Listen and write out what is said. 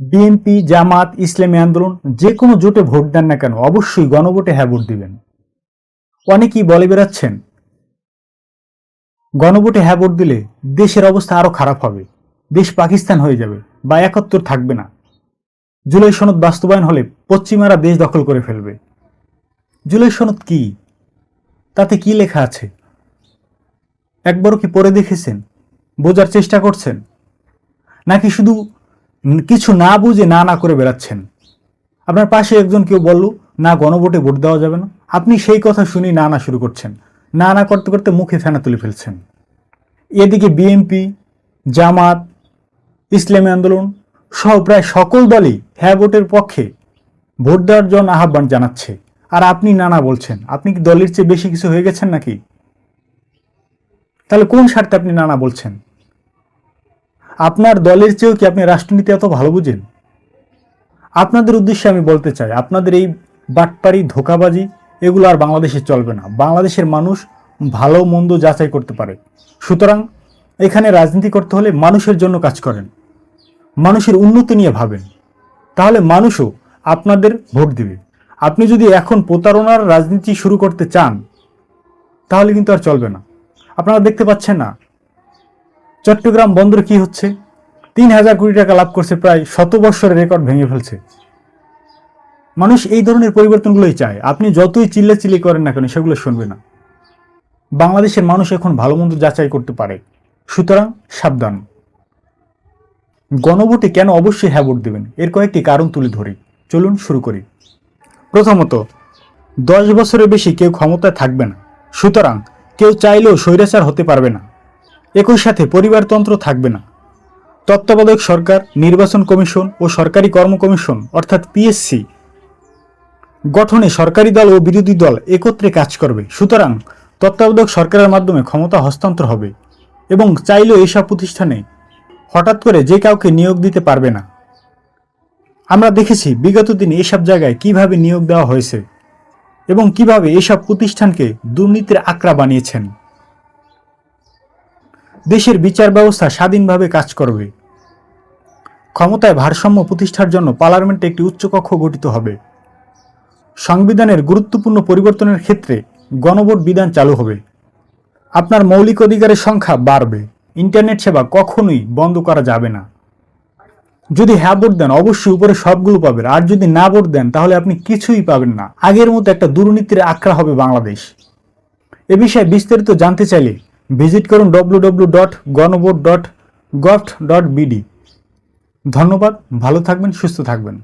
BNP, জামাত, ইসলামী আন্দোলন যে কোনো জোটে ভোট দেন না কেন অবশ্যই গণভোটে হ্যাঁ ভোট দিবেন। অনেকেই বলে বেড়াচ্ছেন গণভোটে হ্যাঁ ভোট দিলে দেশের অবস্থা আরো খারাপ হবে, দেশ পাকিস্তান হয়ে যাবে বা একাত্তর থাকবে না। জুলাই সনদ বাস্তবায়ন হলে পশ্চিমারা দেশ দখল করে ফেলবে। জুলাই সনদ কি? তাতে কি লেখা আছে? একবারও কি পড়ে দেখেছেন? বোঝার চেষ্টা করছেন? নাকি শুধু কিছু না বুঝে না না করে বেড়াচ্ছেন? আপনার পাশে একজন কেউ বলল না গণভোটে ভোট দেওয়া যাবে না, আপনি সেই কথা শুনেই না না শুরু করছেন, না না করতে করতে মুখে ফেনা তুলে ফেলছেন। এদিকে বিএনপি, জামাত, ইসলামী আন্দোলন সহ প্রায় সকল দলই হ্যাঁ ভোটের পক্ষে ভোট দেওয়ার জন্য আহ্বান জানাচ্ছে, আর আপনি নানা বলছেন। আপনি কি দলের চেয়ে বেশি কিছু হয়ে গেছেন নাকি? তাহলে কোন স্বার্থে আপনি নানা বলছেন? আপনার দলের চেয়েও কি আপনি রাষ্ট্রনীতি এত ভালো বুঝেন? আপনাদের উদ্দেশ্যে আমি বলতে চাই, আপনাদের এই বাটপারি, ধোঁকাবাজি এগুলো আর বাংলাদেশে চলবে না। বাংলাদেশের মানুষ ভালো মন্দ যাচাই করতে পারে। সুতরাং এখানে রাজনীতি করতে হলে মানুষের জন্য কাজ করেন, মানুষের উন্নতি নিয়ে ভাবেন, তাহলে মানুষও আপনাদের ভোট দিবে। আপনি যদি এখন প্রতারণার রাজনীতি শুরু করতে চান তাহলে কিন্তু আর চলবে না। আপনারা দেখতে পাচ্ছেন না চট্টগ্রাম বন্দরে কি হচ্ছে? ৩,০০০ কোটি টাকা লাভ করছে, প্রায় ১০০ বৎসরের রেকর্ড ভেঙে ফেলছে। মানুষ এই ধরনের পরিবর্তনগুলোই চায়। আপনি যতই চিল্লাচিল্লি করেন না কেন সেগুলো শুনবে না। বাংলাদেশের মানুষ এখন ভালো মন্দ যাচাই করতে পারে। সুতরাং সাবধান। গণভোটে কেন অবশ্যই হ্যাঁ ভোট দেবেন এর কয়েকটি কারণ তুলে ধরি। চলুন শুরু করি। প্রথমত, 10 বছরের বেশি কেউ ক্ষমতায় থাকবে না, সুতরাং কেউ চাইলেও স্বৈরাচার হতে পারবে না। একই সাথে পরিবারতন্ত্র থাকবে না। তত্ত্বাবধায়ক সরকার, নির্বাচন কমিশন ও সরকারি কর্ম কমিশন অর্থাৎ পিএসসি গঠনে সরকারি দল ও বিরোধী দল একত্রে কাজ করবে। সুতরাং তত্ত্বাবধায়ক সরকারের মাধ্যমে ক্ষমতা হস্তান্তর হবে এবং চাইলেও এসব প্রতিষ্ঠানে হঠাৎ করে যে কাউকে নিয়োগ দিতে পারবে না। আমরা দেখেছি বিগত দিনে এসব জায়গায় কিভাবে নিয়োগ দেওয়া হয়েছে এবং কিভাবে এসব প্রতিষ্ঠানকে দুর্নীতির আঁকড়া বানিয়েছেন। দেশের বিচার ব্যবস্থা স্বাধীনভাবে কাজ করবে। ক্ষমতায় ভারসাম্য প্রতিষ্ঠার জন্য পার্লামেন্টে একটি উচ্চকক্ষ গঠিত হবে। সংবিধানের গুরুত্বপূর্ণ পরিবর্তনের ক্ষেত্রে গণভোট বিধান চালু হবে। আপনার মৌলিক অধিকারের সংখ্যা বাড়বে। ইন্টারনেট সেবা কখনোই বন্ধ করা যাবে না। যদি হ্যাঁ ভোট দেন অবশ্যই উপরে সবগুলো পাবেন, আর যদি না ভোট দেন তাহলে আপনি কিছুই পাবেন না। আগের মতো একটা দুর্নীতির আঁকড়া হবে বাংলাদেশ। এ বিষয়ে বিস্তারিত জানতে চাইলে ভিজিট করুন www.ganobot.gov.bd। ধন্যবাদ, ভালো থাকবেন, সুস্থ থাকবেন।